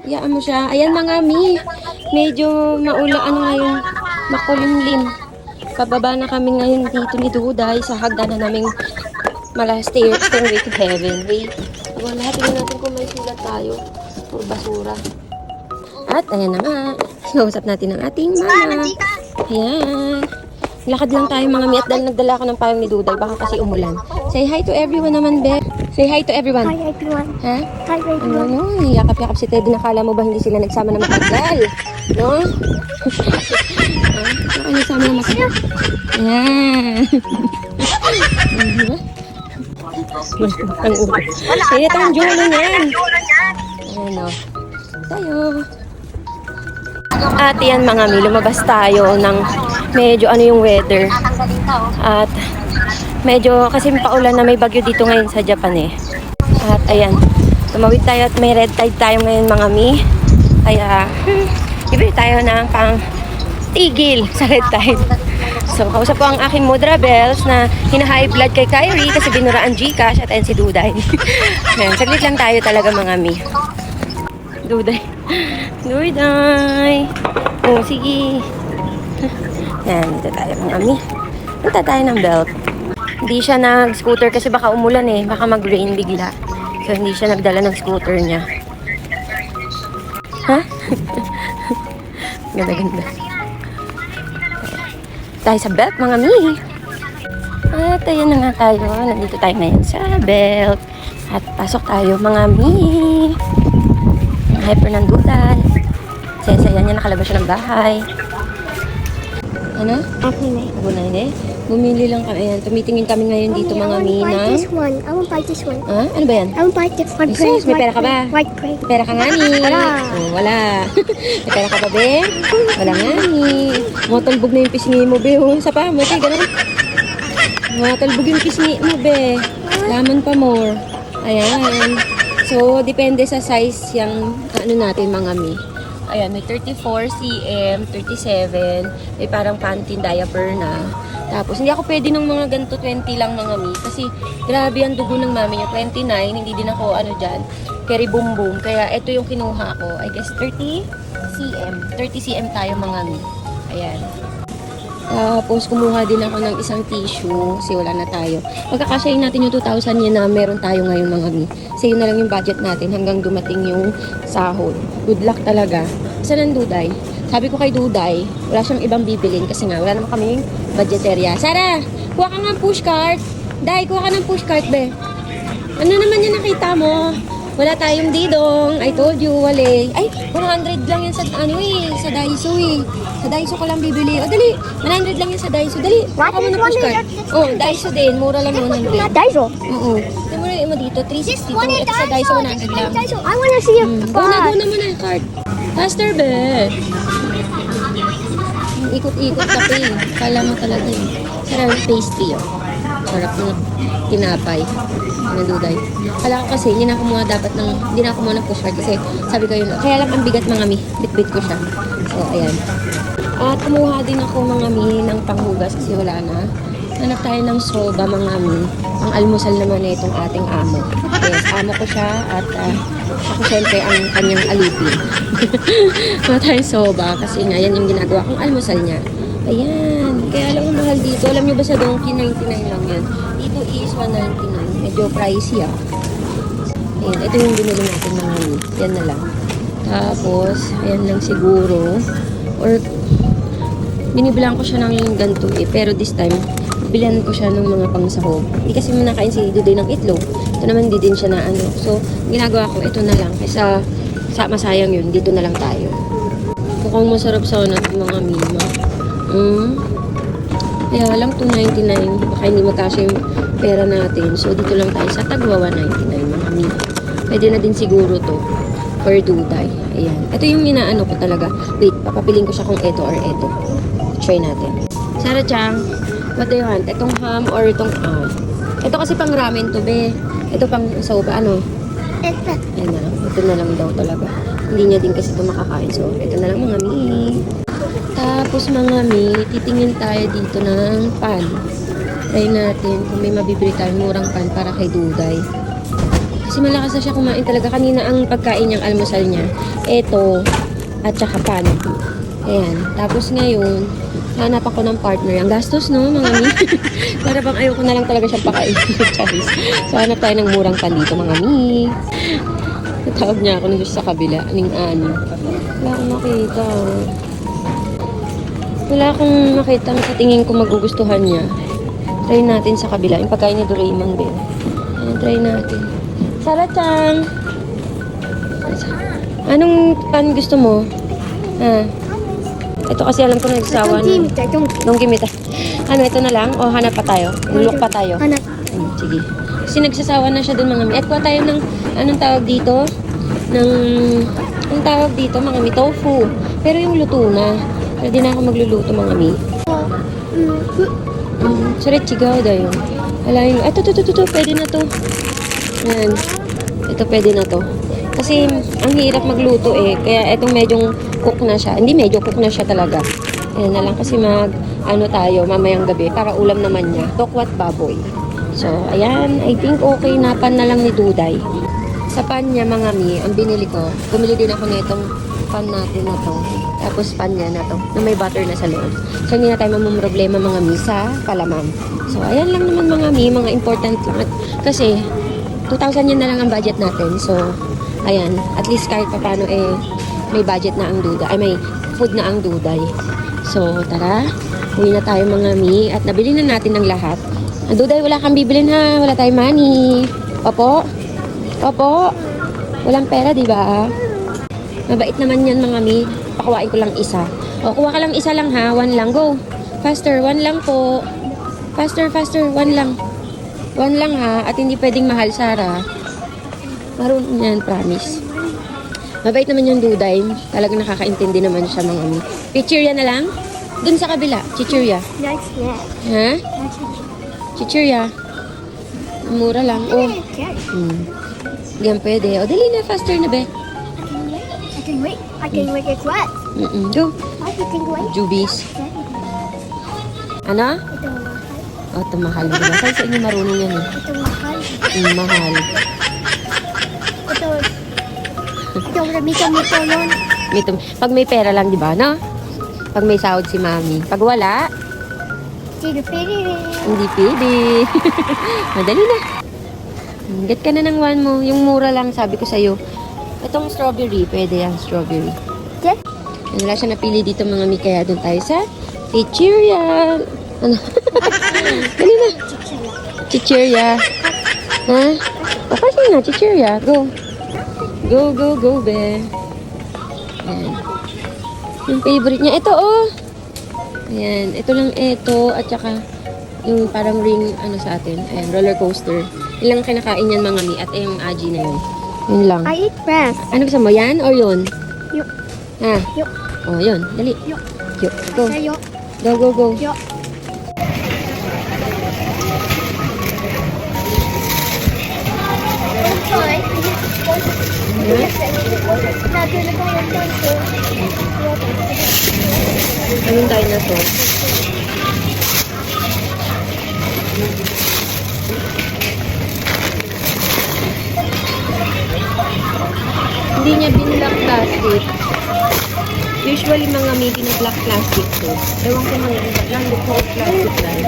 Iyaan mo siya. Ayan mga mi. Medyo ano ngayon, makulimlim. Pababa na kami ngayon dito ni Duday sa hagdanan naming stairway to heaven. Wait. Lahat tingnan natin kung may sulat tayo. O basura. At ayan na nga. Sinausap natin ang ating mama. Ayan. Lakad lang tayo mga mi at dahil nagdala ako ng payong ni Duday. Baka kasi umulan. Say hi to everyone naman, Be. Say hi to everyone. Hi everyone. Ha? Hi everyone. Ano? Yakap-yakap si Teddy. Nakala mo ba hindi sila nagsama na matagal? No? Ano nagsama na matagal? Ayan. Diba? Ang ulo. Kaya itong julo niyan. Ayan o. Tayo. At yan mga mi, lumabas tayo ng medyo ano yung weather. At medyo kasi paulan na may bagyo dito ngayon sa Japan eh. At ayan, tumawid tayo at may red tide tayo ngayon mga mi. Kaya, ibig tayo ng pang tigil sa red tide. So, kausap ko ang aking Mudra Bells na hina-high blood kay Kyrie kasi binura ang Gcash at ayan si Duday. Ayan, saglit lang tayo talaga mga mi. Duday. Duday. Oh, sige. Ayan, dito tayo mga mi. Punta tayo ng belt. Hindi siya nag-scooter kasi baka umulan eh. Baka mag-rain bigla. So, hindi siya nagdala ng scooter niya. Ha? Ganda-ganda. Tayo sa belt, mga mi. At ayan na nga tayo. Nandito tayo ngayon sa belt. At pasok tayo, mga mi. Ang hyper ng Duday. Saya-saya niya, nakalabas siya ng bahay. Ano? Okay na. Abunay na eh. Bumili lang kami. Ayan, tumitingin kami ngayon dito mga I mina. want this one. I want buy this one. Ha? Ano ba yan? I want buy this one. Jesus, may pera ka ba? White gray. Pera ka nga ni. Wala. Oh, wala. May pera ka ba, be? Wala nga ni. Matalbog na yung pisngi mo, be. Oh, sa pa mo, te, ganun. Matalbog yung pisngi mo, be. Laman pa more. Ayan. So, depende sa size yung ano natin mga mi. Ayan, may 34 cm, 37, may parang panty diaper na. Tapos, hindi ako pwede ng mga ganito 20 lang mga mi. Kasi, grabe ang dugo ng mami niya. 29, hindi din ako ano dyan. Keri boom boom. Kaya, ito yung kinuha ko. I guess, 30 cm. 30 cm tayo mga mi. Ayan. Tapos, kumuha din ako ng isang tissue. Kasi wala na tayo. Pagkakasyahin natin yung 2,000 yan na meron tayo ngayon mga mi. Kasi yun na lang yung budget natin hanggang dumating yung sahod. Good luck talaga. Saan ang Duday? Sabi ko kay Duday, wala siyang ibang bibilin kasi nga, wala naman kaming budgeterya. Sara, kuha ka nga ng pushcart. Day, kuha ka ng pushcart, be. Ano naman yung nakita mo? Wala tayong didong. I told you, wale. Ay, 100 lang yan sa, ano eh, sa Daiso eh. Sa Daiso ko lang bibili. O, dali. 100 lang yan sa Daiso. Dali, kuha ka mo ng pushcart. Oh, Daiso din. Mura lang 100. Not Daiso. Oo. Ito mo mo dito, 362. Ito sa Daiso, 100 lang. Daiso. I want to see a Go na mo na yung cart. Faster, be. Ikot-ikot ka pa eh. Kala mo talaga eh. Sarap yung pastry oh. Sarap ng tinapay. Duday. Kala ko kasi, hindi na kumuha ng pushcart kasi sabi ko yun. Kaya lang ang bigat mga mi. Bit-bit ko siya. So, ayan. At kumuha din ako mga mi ng panghugas kasi wala na. Hanap tayo ng soba mga mi. Ang almusal naman na itong ating amo. Yes, amo ko siya at ako syempre ang kanyang alipin. Wala tayong soba kasi nga yan yung ginagawa kong almusal niya. Ayan. Kaya alam mo mahal dito. Alam niyo ba sa Donkey 99 lang yan? Dito is 199. Medyo pricey ah. Ayan. Ito yung binili natin mga mi. Yan na lang. Tapos, ayan lang siguro. Or, binibilang ko siya ng ganito eh. Pero this time, bilan ko siya ng mga pangsahog. Hindi kasi manakain si Duday ng itlog. Ito naman hindi din siya na ano. So, ginagawa ko ito na lang. Kaysa masayang yun, dito na lang tayo. Mukhang masarap sana ito mga mima. Kaya lang 299. Baka hindi magkasya yung pera natin. So, dito lang tayo sa tagwa 199 mga mima. Pwede na din siguro to for Duday. Ayan. Ito yung inaano ko talaga. Wait, papapiling ko siya kung ito or ito. Try natin. Sarah Chang, what do you want? Itong ham or itong ito kasi pang ramen to, be. Ito pang soba, ano? Ito. Ayan na lang. Ito na lang daw talaga. Hindi niya din kasi ito makakain. So, ito na lang mga mi. Tapos mga mi, titingin tayo dito ng pan. Try natin kung may mabibili tayong murang pan para kay Duday. Kasi malakas na siya kumain talaga. Kanina ang pagkain niyang almusal niya, eto, at saka pan. Ayan. Tapos ngayon, hanap ako ng partner. Ang gastos, no, mga mi? Para bang ayoko na lang talaga siyang pakain. Charis. So, hanap tayo ng murang pan dito, mga mi. Natawag niya ako nandun sa kabila. Aning ani. Wala akong makita. Wala akong makita sa tingin ko magugustuhan niya. Try natin sa kabila. Yung pagkain ni Doraemon din. Ayan, try natin. Sarah-chan! Anong pan gusto mo? Ha? Ito kasi alam ko nagsawa na. Nung kimita. Ano, ito na lang? O hanap pa tayo? Look pa tayo? Hanap. Sige. Kasi nagsasawa na siya dun mga mi. At kuha tayo ng, anong tawag dito? Ang tawag dito mga mi, tofu. Pero yung luto na. Pwede na ako magluluto mga mi. Surechigaw daw yun. Wala yung, ito, pwede na to. Ayan. Ito pwede na to. Kasi ang hirap magluto eh. Kaya itong medyong cook na siya. Hindi medyo cook na siya talaga. Ayan na lang kasi tayo mamayang gabi para ulam naman niya. Tokwat baboy. So, ayan. I think okay na pan na lang ni Duday. Sa pan niya mga mi, ang binili ko, bumili din ako nitong pan natin na to. Tapos pan niya na to, na may butter na sa loob. So, hindi na tayo mamumroblema mga mi sa palamang. So, ayan lang naman mga mi, mga important lang. Kasi, 2,000 yan na lang ang budget natin. So, ayan, at least kahit pa paano may budget na ang Duday. Ay, may food na ang Duday. So, tara, uwi na tayo mga mi. At nabili na natin ng lahat. Ang Duday, wala kang bibilin ha. Wala tayong money. Opo? Opo? Walang pera, di ba? Mabait naman yan mga mi. Pakuwain ko lang isa. O, kuha ka lang isa lang ha. 1 lang. Go. Faster. 1 lang po. Faster. 1 lang. 1 lang ha. At hindi pwedeng mahal, Sarah. Marunong yan, promise. Mabait naman yung Duday. Talagang nakakaintindi naman siya mga mi. Chichirya na lang? Dun sa kabila. Chichirya. Nice snack. Ha? Chichirya. Mura lang. Oh. Yan pwede. O, dali na. Faster na, be. I can wait. It's wet. Go. I can wait. Jubies. Ano? Ito mahal. O, ito mahal. Diba? Kasi sa inyo marunong yan eh. Ito mahal. Mahal. Ito mito yun. Pag may pera lang, di ba, no? Pag may sahod si mami. Pag wala, Hindi pwede. hindi pwede. Madali na. Get ka na ng 1 mo. Yung mura lang, sabi ko sa'yo. Itong strawberry, pwede yan, strawberry. Yes? Wala siya napili dito mga mi, kaya doon tayo sa Chichirya. Ano? Dali na. Chichirya. Ha? O kasi na, Chichirya. Go. Go, be. Ayan. Yung favorite niya. Ito, oh. Ayan. Ito lang ito. At saka, yung parang ring, sa atin. Ayan, roller coaster. Ilang kinakain yan mga mi. At yung aji na yun. Yun lang. I eat grass. Ano gusto mo? Yan or yun? Yuk. Ha? Yuk. Oh, yun. Dali. Yuk. Yuk. Go. Say yuk. Go. Yuk. Anong dinosaur? Hindi niya binlock plastic. Usually mga may binlock plastic to. Ewan ko mga iba lang. Look out plastic lang.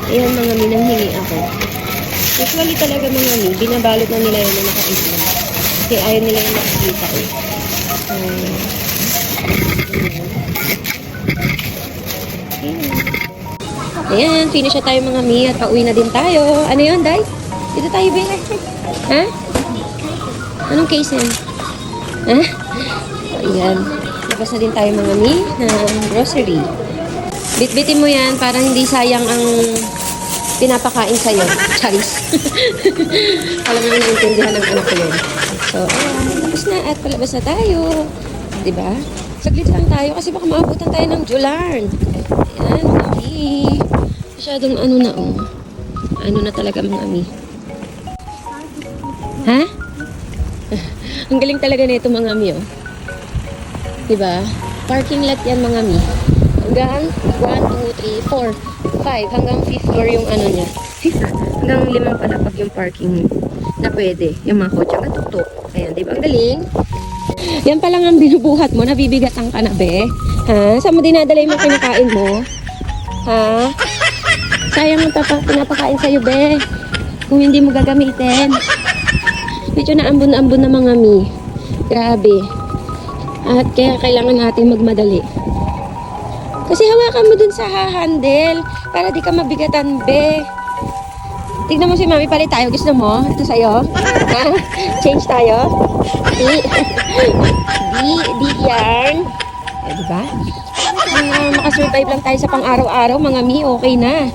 Ayan mga mi, nanghingi ako. Usually talaga mga mi, binabalot na nila yun na naka-isla. Kasi ayaw nila yung nakikita eh. Ayan, finish na tayo mga mi at pauwi na din tayo. Ano yun, Day? Dito tayo, be. Ha? Anong case yan? Ha? Ayan. Labas na din tayo mga mi ng grocery. Bitbitin mo yan para hindi sayang ang pinapakain sa'yo. Charis. Alam mo na naintindihan ng anak ko yun. So, ayan. Tapos na at palabas na tayo. Diba? Saglit lang tayo kasi baka maabutan tayo ng Jularn. Ayan, mami. Masyadong ano na, oh. Ano na talaga mga ami. Ha? Ang galing talaga nito mga ami, oh. Diba? Parking lot yan mga ami. Hanggang 1, 2, 3, 4, 5. Hanggang 5th floor yung ano niya. 5th. Hanggang 5 palapag yung parking na pwede. Yung mga kotse. Ang tuktok. Ayan, di ba? Ang galing. Yan pa lang ang binubuhat mo. Nabibigatan ka na, be. Ha? Saan mo dinadala yung mga kinakain mo? Ha? Sayang ang pinapakain sa'yo, be. Kung hindi mo gagamitin. Medyo na ambon-ambon na mga mi. Grabe. At kaya kailangan natin magmadali. Kasi hawakan mo dun sa handle para di ka mabigatan, be. Tignan mo si Mami, palit tayo. Gusto mo? Ito sa'yo. Ha? Change tayo. Di yarn. Eh, diba? Makasurvive lang tayo sa pang-araw-araw, mga mi. Okay na.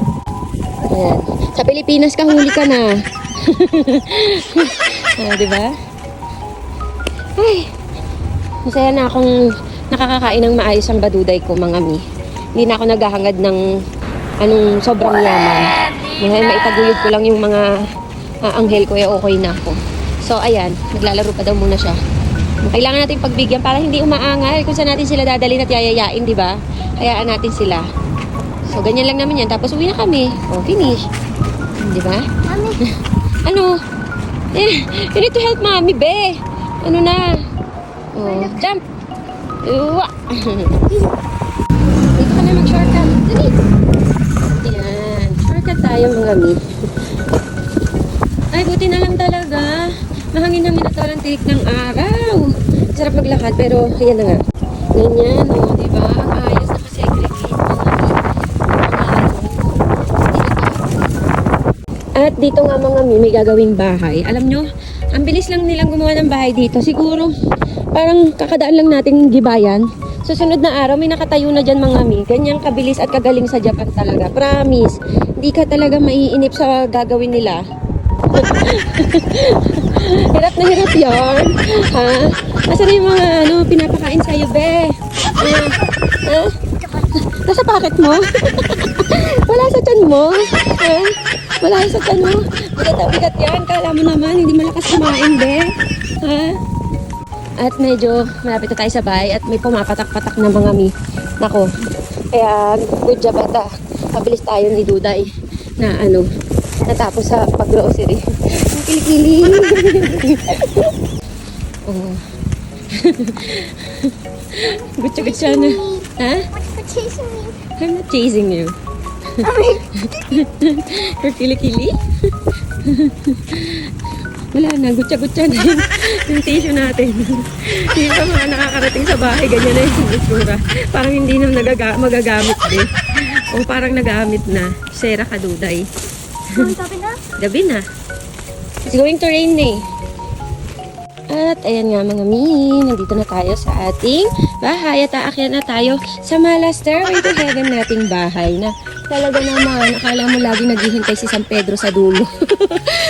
Ayan. Sa Pilipinas ka, huli ka na. Diba? Ay, masaya na akong nakakakain ng maayos ang baduday ko, mga mi. Hindi na ako naghahangad ng anong sobrang yaman. Dahil maitaguyod ko lang yung mga anghel ko, okay na ako. So, ayan, naglalaro pa daw muna siya. Kailangan natin pagbigyan para hindi umaangal kung saan natin sila dadalhin at yayayain, di ba? Hayaan natin sila. So, ganyan lang naman yan. Tapos, uwi na kami. O, finish. Di ba? Mami, Ano? You need to help Mami, be. Ano na? Oh, jump. Uwa. Dito ka na mag-shortcut. Dali. Yan. Shortcut tayo, mga mi. Ay, buti na lang talaga. Mahangin-hangin na parang tirik ng araw. Sarap maglakad, pero ayan na nga. Ganyan, o, di ba? Ang ayos na segregate At dito nga mga mi, may gagawing bahay. Alam nyo, ang bilis lang nilang gumawa ng bahay dito. Siguro, parang kakadaan lang nating gibayan. Susunod na araw, may nakatayo na dyan mga mi. Ganyang kabilis at kagaling sa Japan talaga. Promise. Hindi ka talaga maiinip sa gagawin nila. Hirap na hirap yan. Ha? Asan yung mga pinapakain sa'yo, be? Ha? Nasa packet mo? Wala sa tiyan mo? Ha? Wala sa tiyan mo? Bigat yan. Kala mo naman, hindi malakas kumain, be? Ha? At medyo malapit na tayo sa bahay at may pumapatak-patak na mga mi. Nako. Kaya, good job ata. Pabilis tayo ni Duday na natapos sa pag-grocery. Ang kilikili. Oh. Gutsa-gutsa na. Ha? what's chasing me? I'm not chasing you. You're kilikili? Wala na, gutsa-gutsa na yung tissue natin. Hindi pa mga nakakarating sa bahay, ganyan na yung itsura. Parang hindi na magagamit din. O parang nagamit na. Sera ka, Duday. Sabi na? Gabi na. It's going to rain eh. At ayan nga mga mi, nandito na tayo sa ating bahay at aakyat na tayo sa Mala Stairway to Heaven nating bahay na talaga naman, akala mo lagi naghihintay si San Pedro sa dulo.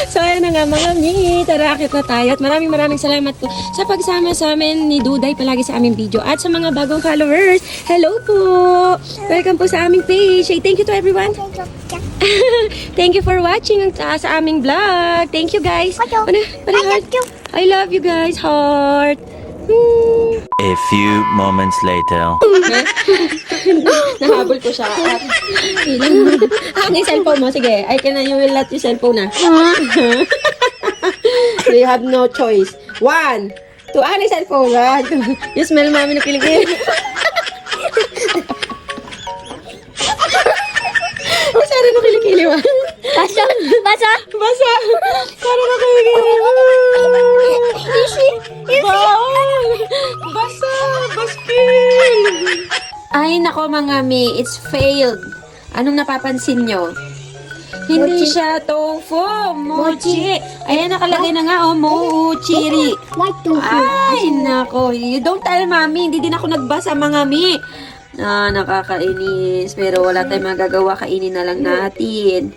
So ayan na nga mga mi, tara aakyat na tayo at maraming salamat po sa pagsama sa amin ni Duday palagi sa aming video at sa mga bagong followers. Hello po! Welcome po sa aming page. Say thank you to everyone. Thank you for watching sa aming vlog. Thank you guys. Hello. Heart. I love you guys, heart. A few moments later. Nahabol ko siya. At yung cellphone mo. Sige, you will let your cellphone na. So you have no choice. 1, 2, yung cellphone. You smell mami na kiligin. Masara na kilikili ba? Basa? Basa! Masara na kilikili. Easy. Basa! Baskil! Ay, nako mga mi, it's failed. Anong napapansin nyo? Hindi siya tofu, mochi. Ayan, nakalagay na nga, mochiri. Like tofu. Ay, nako. You don't tell mami, hindi din ako nagbasa mga mi. Nakakainis. Pero wala tayong magagawa, kainin na lang natin.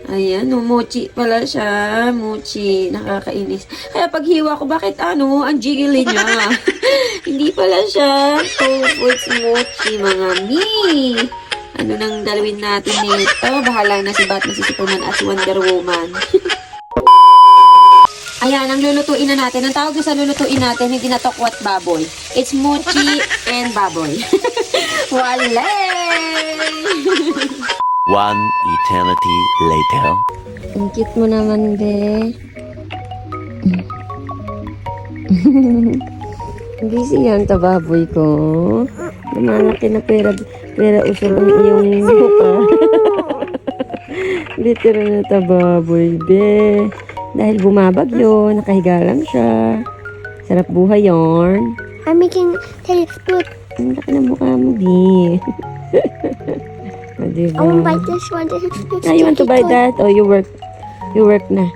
Ayan, mochi pala siya. Mochi, nakakainis. Kaya paghiwa ko, bakit ang jiggly niya? Hindi pala siya. Tofu, it's mochi, mga mi. Ano nang dalawin natin nito? Bahala na si Batman, si Superman, at si Wonder Woman. Ayan, ang lulutuin na natin. Ang tawag sa lulutuin natin, hindi na tokwat baboy. It's mochi and baboy. Wale! One eternity later. Ang cute mo naman, be. Busy yan, tababoy ko. Lumalaki na pera usol ang iyong mukha. Literal na tababoy, be. Dahil bumabagyo, nakahiga lang siya. Sarap buhay yon. I'm making taste food. Ang laki ng mukha mo, di. O, diba? I want to bite this one. This is Ah, you want to buy that? Oh, you work na.